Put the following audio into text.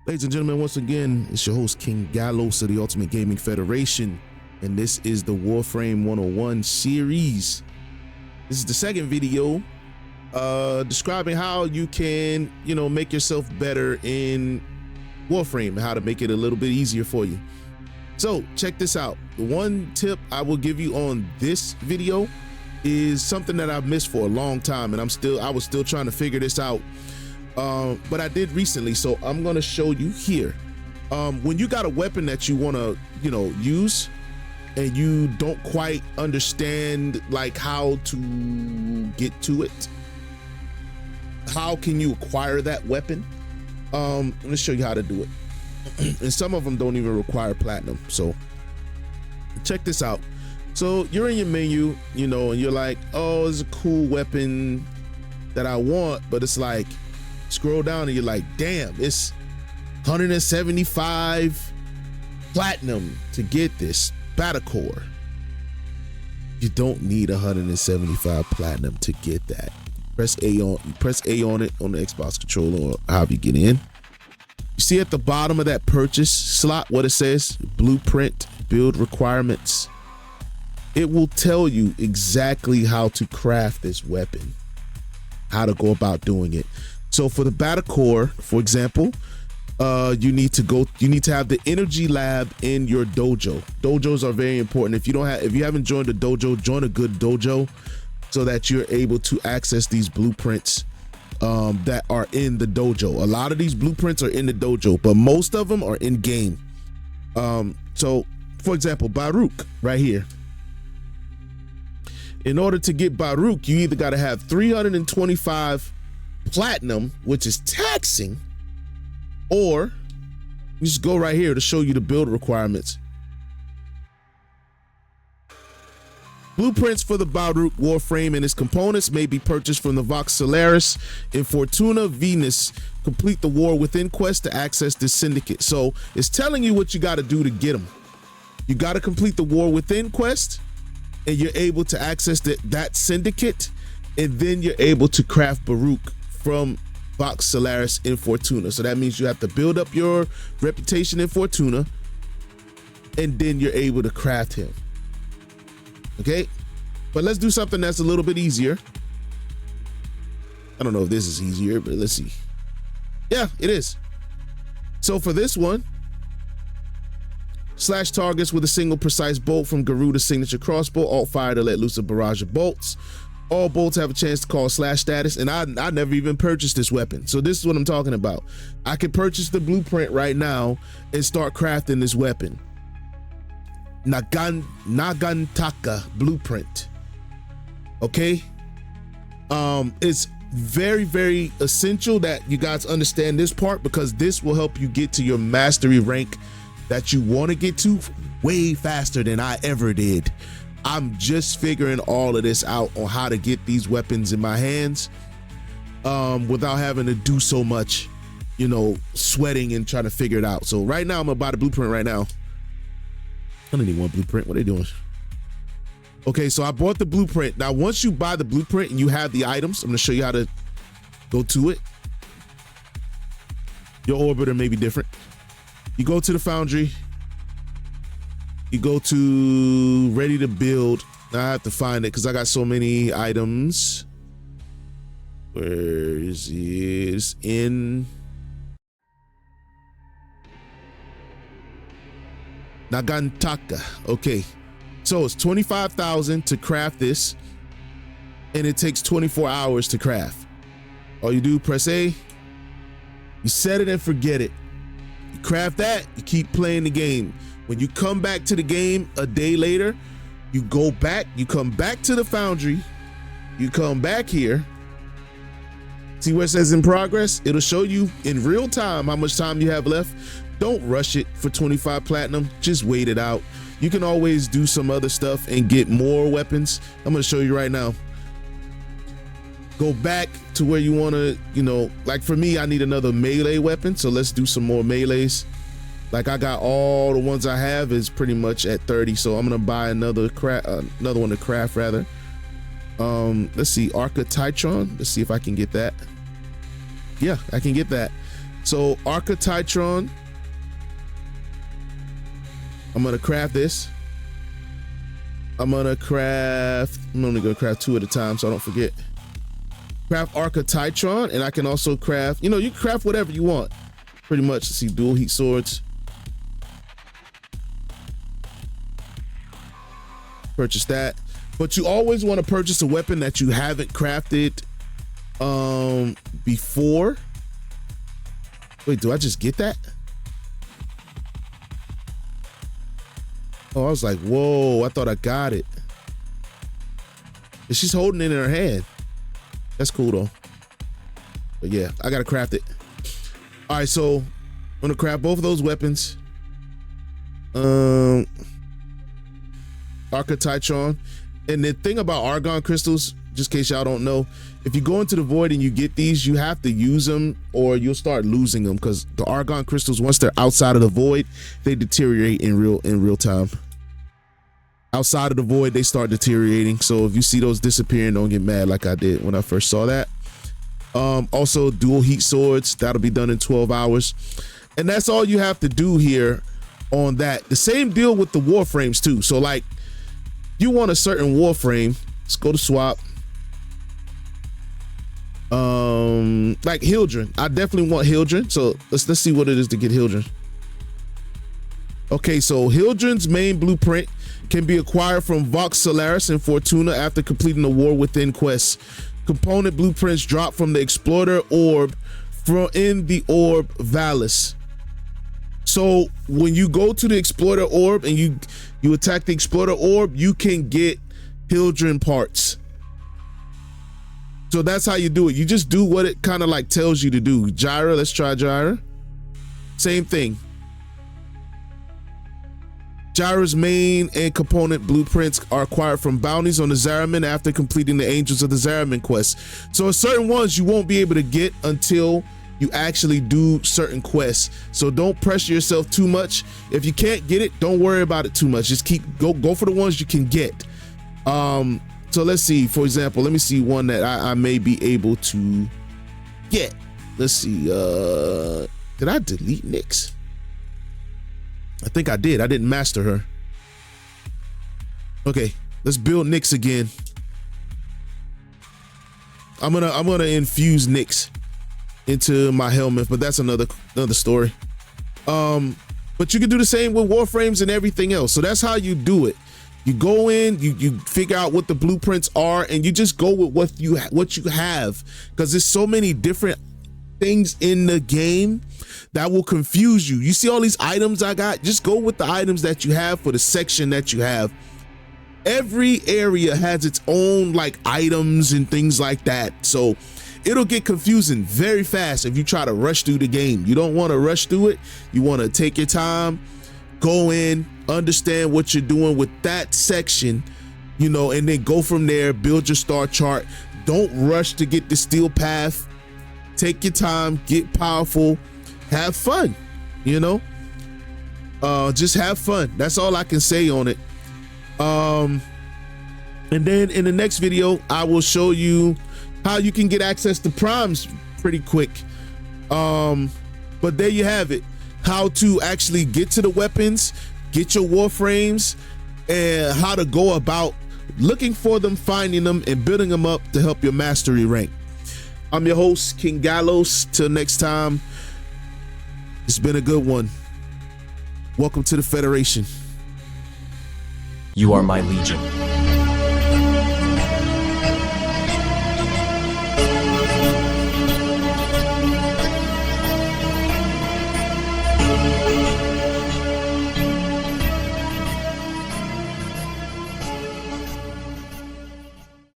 Ladies and gentlemen, once again, it's your host, King Gallos of the Ultimate Gaming Federation, and this is the Warframe 101 series. This is the second video describing how you can, make yourself better in Warframe and how to make it a little bit easier for you. So check this out. The one tip I will give you on this video is something that I've missed for a long time, and I was still trying to figure this out. But I did recently, so I'm gonna show you here. When you got a weapon that you wanna, use, and you don't quite understand like how to get to it, how can you acquire that weapon? Let me show you how to do it. And some of them don't even require platinum. So check this out. So you're in your menu, and you're like, oh, it's a cool weapon that I want, but it's like, scroll down and you're like, damn, it's 175 platinum to get this battle core. You don't need 175 platinum to get that. Press A on it on the Xbox controller or however you get in. You see at the bottom of that purchase slot what it says, blueprint, build requirements. It will tell you exactly how to craft this weapon, how to go about doing it. So for the battle core, for example, you need to have the energy lab in your dojo. Dojos are very important. If you haven't joined a dojo, join a good dojo so that you're able to access these blueprints that are in the dojo. A lot of these blueprints are in the dojo, but most of them are in game. So for example, Baruch right here. In order to get Baruch, you either got to have 325 platinum, which is taxing, or you just go right here to show you the build requirements. Blueprints for the Baruch Warframe and its components may be purchased from the Vox Solaris in Fortuna Venus. Complete the War Within quest to access this syndicate. So it's telling you what you got to do to get them. You got to complete the War Within quest, and you're able to access that syndicate, and then you're able to craft Baruch from Vox Solaris in Fortuna. So that means you have to build up your reputation in Fortuna, and then you're able to craft him. Okay, but let's do something that's a little bit easier. I don't know if this is easier, but let's see. Yeah, it is. So for this one, slash targets with a single precise bolt from Garuda's signature crossbow, alt fire to let loose a barrage of bolts. All bolts have a chance to call slash status, and I never even purchased this weapon. So this is what I'm talking about. I could purchase the blueprint right now and start crafting this weapon. Nagantaka blueprint. Okay? It's very, very essential that you guys understand this part, because this will help you get to your mastery rank that you want to get to way faster than I ever did. I'm just figuring all of this out on how to get these weapons in my hands without having to do so much, sweating and trying to figure it out. So right now I'm gonna buy the blueprint right now. I don't need one blueprint. What are they doing? Okay, so I bought the blueprint. Now, once you buy the blueprint and you have the items, I'm gonna show you how to go to it. Your orbiter may be different. You go to the foundry. You go to ready to build. Now I have to find it because I got so many items. Where is it? It's in Nagantaka. Okay, so it's 25,000 to craft this, and it takes 24 hours to craft. All you do, press A, you set it and forget it. You craft that, you keep playing the game. When you come back to the game a day later, you go back, you come back to the foundry, you come back here. See where it says in progress? It'll show you in real time how much time you have left. Don't rush it for 25 platinum, just wait it out. You can always do some other stuff and get more weapons. I'm gonna show you right now. Go back to where you wanna, like for me, I need another melee weapon. So let's do some more melees. Like I got all the ones I have is pretty much at 30. So I'm gonna buy another one to craft rather. Let's see, Arca Titron. Let's see if I can get that. Yeah, I can get that. So Archititron, I'm gonna craft this. I'm only gonna craft 2 at a time so I don't forget. Craft Archititron, and I can also craft, you can craft whatever you want. Pretty much. Let's see, dual heat swords. Purchase that. But you always want to purchase a weapon that you haven't crafted before. Wait, do I just get that? Oh, I was like, whoa, I thought I got it. And she's holding it in her hand. That's cool though. But yeah, I gotta craft it. All right, so I'm gonna craft both of those weapons. Archititron. And the thing about argon crystals, just in case y'all don't know, if you go into the void and you get these, you have to use them or you'll start losing them, because the argon crystals, once they're outside of the void, they deteriorate in real time. Outside of the void, they start deteriorating. So if you see those disappearing, don't get mad like I did when I first saw that. Also dual heat swords, that'll be done in 12 hours. And that's all you have to do here on that. The same deal with the Warframes too. So like, you want a certain Warframe, let's go to swap. Like Hildren, I definitely want Hildren. So let's see what it is to get Hildren. Okay, so Hildren's main blueprint can be acquired from Vox Solaris and Fortuna after completing the War Within quest. Component blueprints drop from the Exploiter Orb in the Orb Valis. So when you go to the Exploiter Orb and you attack the Exploiter Orb, you can get Hildren parts. So that's how you do it. You just do what it kind of like tells you to do. Gyra, let's try Gyra. Same thing. Gyra's main and component blueprints are acquired from bounties on the Zariman after completing the Angels of the Zariman quest. So certain ones you won't be able to get until you actually do certain quests. So don't pressure yourself too much. If you can't get it, don't worry about it too much. Just go for the ones you can get. So let's see, for example, let me see one that I may be able to get. Let's see, did I delete Nyx? I think I did. I didn't master her. Okay, let's build Nyx again. I'm gonna infuse Nyx into my helmet, but that's another story. But you can do the same with Warframes and everything else. So that's how you do it. You go in, you figure out what the blueprints are, and you just go with what you have, because there's so many different things in the game that will confuse you. You see all these items I got? Just go with the items that you have for the section that you have. Every area has its own like items and things like that. So it'll get confusing very fast if you try to rush through the game. You don't want to rush through it. You want to take your time, go in, understand what you're doing with that section, and then go from there, build your star chart. Don't rush to get the steel path. Take your time, get powerful, have fun, just have fun. That's all I can say on it. And then in the next video, I will show you how you can get access to primes pretty quick. But there you have it, how to actually get to the weapons, get your Warframes, and how to go about looking for them, finding them, and building them up to help your mastery rank. I'm your host, King Gallos. Till next time, it's been a good one. Welcome to the Federation. You are my legion.